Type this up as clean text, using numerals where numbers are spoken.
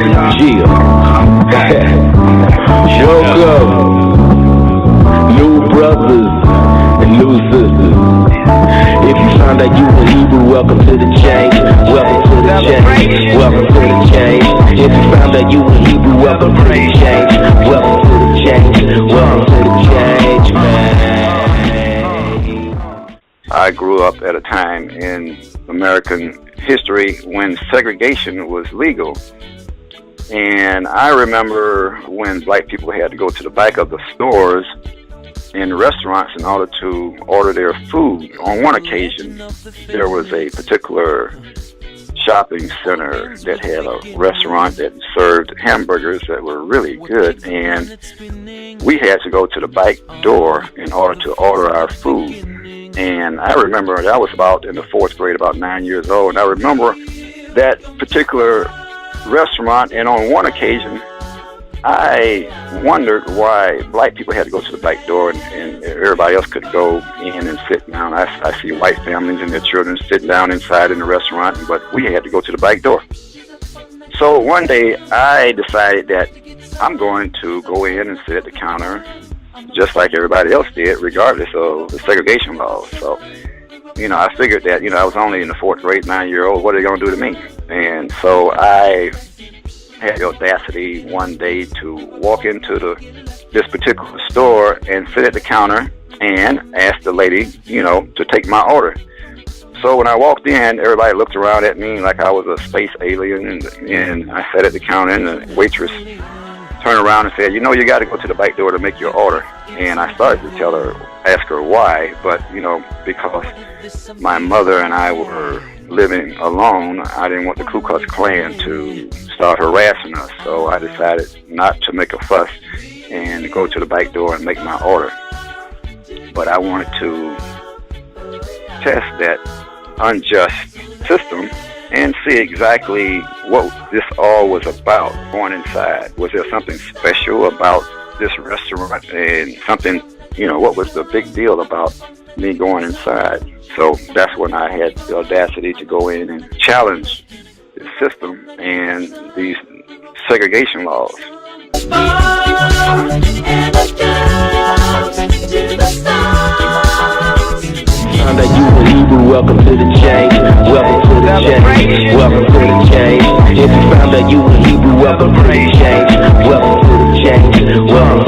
Gia. Joko. New brothers and new sisters. If you found that you were Hebrew, welcome to the change. Welcome to the change. Welcome to the change. If you found that you were Hebrew, welcome to the change. Welcome to the change. Welcome to the change, man. I grew up at a time in American history when segregation was legal. And I remember when black people had to go to the back of the stores in restaurants in order to order their food. On one occasion, there was a particular shopping center that had a restaurant that served hamburgers that were really good, and we had to go to the back door in order to order our food. And I remember I was about in the 4th grade, about 9 years old, and I remember that particular restaurant, and on one occasion I wondered why black people had to go to the back door and everybody else could go in and sit down. I see white families and their children sitting down inside in the restaurant, but we had to go to the back door. So one day I decided that I'm going to go in and sit at the counter just like everybody else did, regardless of the segregation laws. So, I figured that, I was only in the 4th grade, 9-year-old, what are they going to do to me? And so I had the audacity one day to walk into this particular store and sit at the counter and ask the lady, to take my order. So when I walked in, everybody looked around at me like I was a space alien, and I sat at the counter, and the waitress turned around and said, you got to go to the back door to make your order. And I started to ask her why, but, because my mother and I were living alone, I didn't want the Ku Klux Klan to start harassing us, so I decided not to make a fuss and go to the back door and make my order. But I wanted to test that unjust system and see exactly what this all was about going inside. Was there something special about this restaurant and something, what was the big deal about me going inside? So that's when I had the audacity to go in and challenge the system and these segregation laws. Found that you were Hebrew, welcome to the change. Welcome to the change. Welcome to the change. If you found that you were Hebrew, welcome to the change. Welcome to the change. Welcome